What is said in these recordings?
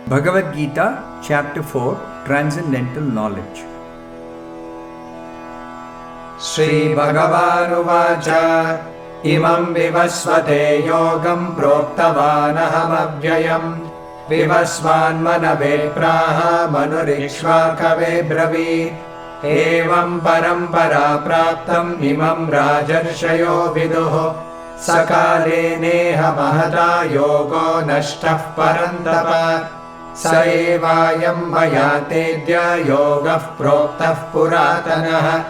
Bhagavad Gita, Chapter 4, Transcendental Knowledge. Shri Bhagavanuvacha Imam vivasvate yogam proktavanahamavyayam Vivasvan manabe praha manurikshvakave bravi Evam parampara praptam imam rajarshayo viduh Sakale neha mahata yogo nashtah parantapa Sa evayam maya tedya yogah proktah puratanah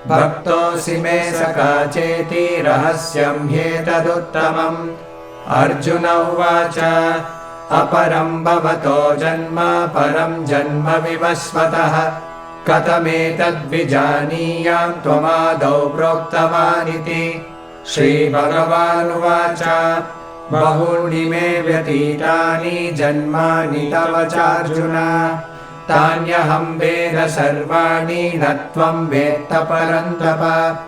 Bhaktosi me saka cheti rahasyam hyetaduttamam Arjuna uvacha Aparam bhavato janma param janma vivasvatah Katametad vijaniyam tvamadau proktavaniti Shri Bhagavan uvacha Bahuni me vyatitani janmani tava charjuna Tanyaham veda sarvani natvam vetta parantapa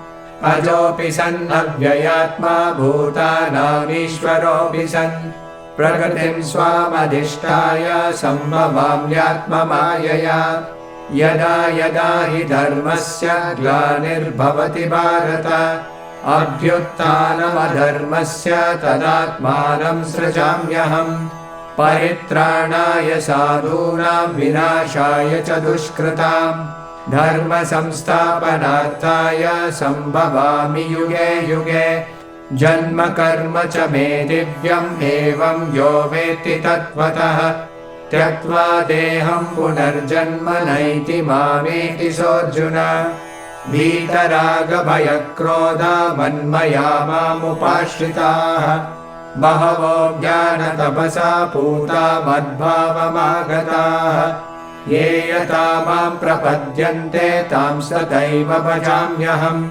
Ajopi san avyayatma bhutanam ishvaropi san Pragatim swamadhishtaya sambhavamyatma mayaya Yada yada hi dharmasya glanirбhavati bharata Abhyuttanam adharmasya tadatmanam srajamyaham Paritranaya sadhunam vinashaya cha dushkritam Dharma samsthapanarthaya sambhavami yuge yuge Janma karma cha me divyam evam yo veti tatvatah Tyaktva deham punarjanma naiti mameti sorjuna Bhitaraga bhayakrodha manmaya mamupashritah Bahavo jnana tapasa puta madbhavamagataha Ye yata mam prapadyante tam sataiva bhajamyaham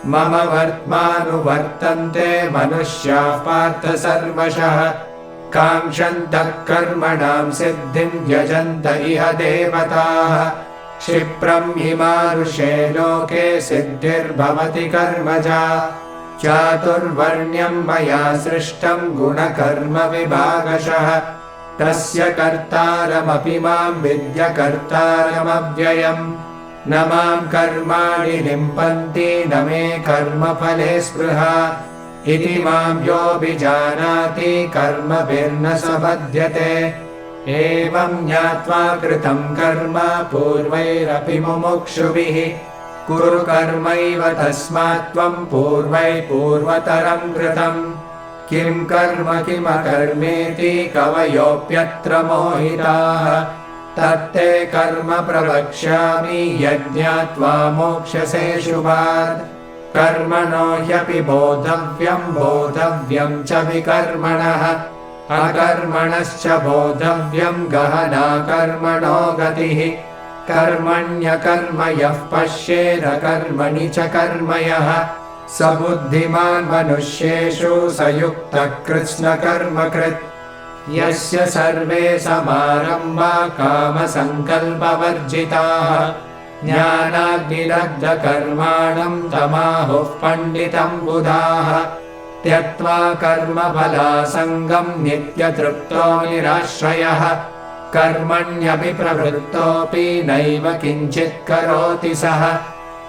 Mama vartmanuvartante manushyaः partha sarvashah Kamshantak karmanam siddhim yajanta iha devataha Shipram himarushe loke siddhir bhavati karmaja Chaturvarnyam maya srishtam gunakarma vibhagashah Tasya kartaramapi mam vidya kartaramavvyayam Namam karmani limpanti name karma phale spruha Iti mam yo bijanati karma virna sabhadyate Evam jnatva kritam karma purvairapi mumukshubhihi Kuru karmaiva tasmat tvam purvai purvataram kritam Kim karma kimakarmeti kavayopyatra mohitaha Tatte karma pravakshyami yajñatva mokshase shubhat Karmano hyapi bodhavyam cha vikarmanah Akarmanascha bodhavyam gahana karmano gatihi Karmanya karmayah pashyena karmani cha karmayah Sabuddhiman manusyeshu sayukta krishna karmakrit Yasya sarve samarambha kama sankalpa varjitaha Jnanagnidaghda karmanam tamahuh panditam buddhaha Tyaktva karma phala sangam nitya trupto nirashrayah Karmanyapi pravrittopi naiva kinchit karoti saha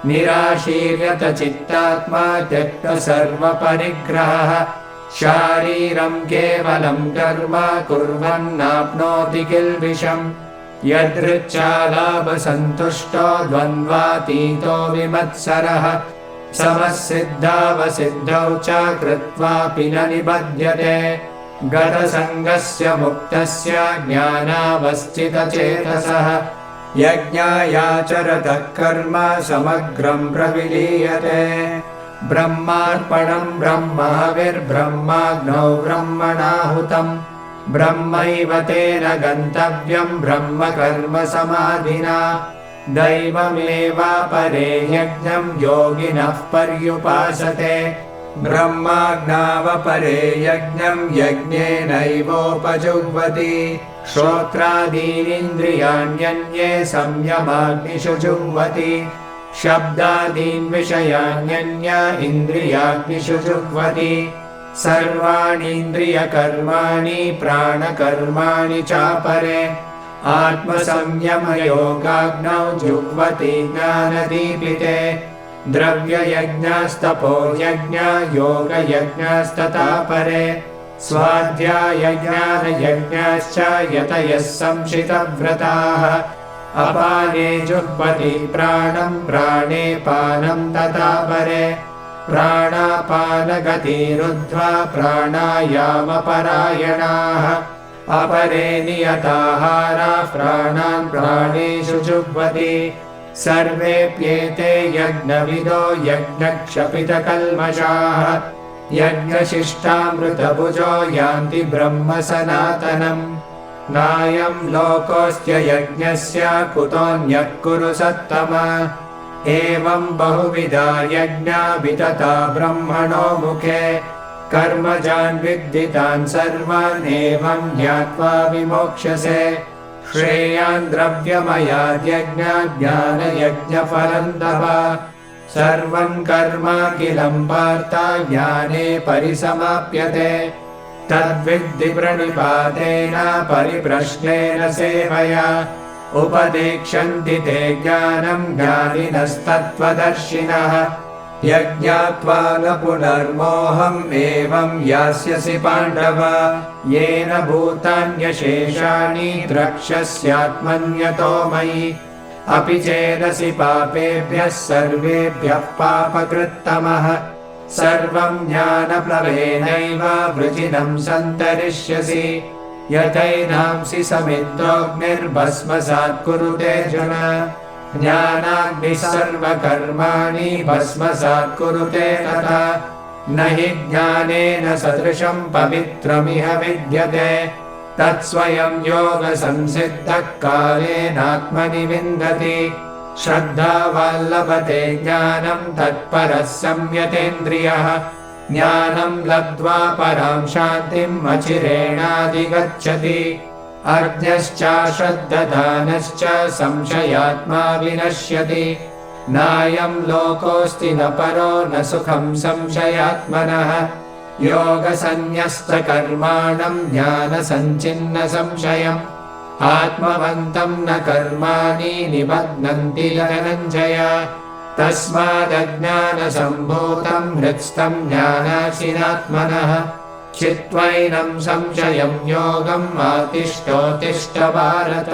Nirashiryata chittatma tyakta sarva parigraha Shariram kevalam karma kurvannapnoti kilvisham Yadricchalabha santushto dvandvatito vimatsarah Samassiddhava siddhau cha kritvapi na nibadhyate Gata sangasya muktasya jnanavasthita chetasah Yajñāyācharatah karma samagram praviliyate Brahmarpanam brahmavir brahmagnau brahmanahutam Brahmaiva tena gantavyam brahma karma samadhina Daivameva pare yajñam yoginah paryupasate Brahmagnava pare yajñam yajñenaivopajuhvati Shrotradirindriyanyanye samyamagnishu juhvati Shabdadin vishayanyanya indriyagnishu juhvati सर्वाणीन्द्रियकर्माणि प्राणकर्माणि चापरे आत्मसंयमयोगाग्नौ जुह्वति ज्ञानदीपिते द्रव्ययज्ञस्तपो यज्ञ योगयज्ञस्तथा परे स्वाध्यायज्ञानयज्ञश्च यतयः संशितव्रताः अपाने जुह्वति प्राणं प्राणे पानं तथा परे प्राणापानगतिरुद्ध्वा प्राणायामपरायणाः अपरे नियताहाराः प्राणान् प्राणेषु जुह्वति सर्वेऽप्येते यज्ञविदो यज्ञक्षपितकल्मषाः यज्ञशिष्टामृतभुजो यान्ति ब्रह्म सनातनम् नायं लोकोऽस्त्य यज्ञस्य कुतोऽन्यः कुरु सत्तमा एवं बहुविधा यज्ञा वितता ब्रह्मणो मुखे कर्मजान् विद्धितान् सर्वान् एवं ज्ञात्वा विमोक्ष्यसे श्रेयान् द्रव्यमयाद्यज्ञात् ज्ञानयज्ञफलं तव सर्वं कर्माखिलं पार्थ ज्ञाने परिसमाप्यते तद्विद्धि प्रणिपातेन परिप्रश्नेन सेवया उपदेक्षन्ति ते ज्ञानं ज्ञानिनस्तत्त्वदर्शिनः यज्ञात्वा न पुनर्मोहम् एवं यास्यसि पाण्डव येन भूतान्यशेषाणि द्रक्ष्यस्यात्मन्यतो मयि अपि चेदसि पापेभ्यः सर्वेभ्यः पापकृत्तमः सर्वं ज्ञानप्लवेनैव वृजिनं सन्तरिष्यसि यथैनांसि समिद्धोऽग्निर्भस्मसात् कुरुते अर्जुन ज्ञानाग्निः सर्वकर्माणि भस्मसात् कुरुते तथा न हि ज्ञानेन सदृशं पवित्रमिह विद्यते तत्स्वयं योगसंसिद्धः कालेनात्मनि विन्दति श्रद्धावान् लभते ज्ञानं तत्परः संयतेन्द्रियः ज्ञानं लब्ध्वा परां शान्तिम् अचिरेणाधिगच्छति अर्ध्यश्चाश्रद्धधानश्च संशयात्मा विनश्यति नायं लोकोऽस्ति न परो न सुखं संशयात्मनः योगसन्न्यस्तकर्माणं ज्ञानसञ्चिन्न संशयम् आत्मवन्तं न कर्माणि निबध्नन्ति धनञ्जय तस्मादज्ञानसम्भूतं हृत्स्थं ज्ञानासीनात्मनः चित्वैनं संशयं योगम् आतिष्ठोत्तिष्ठ भारत।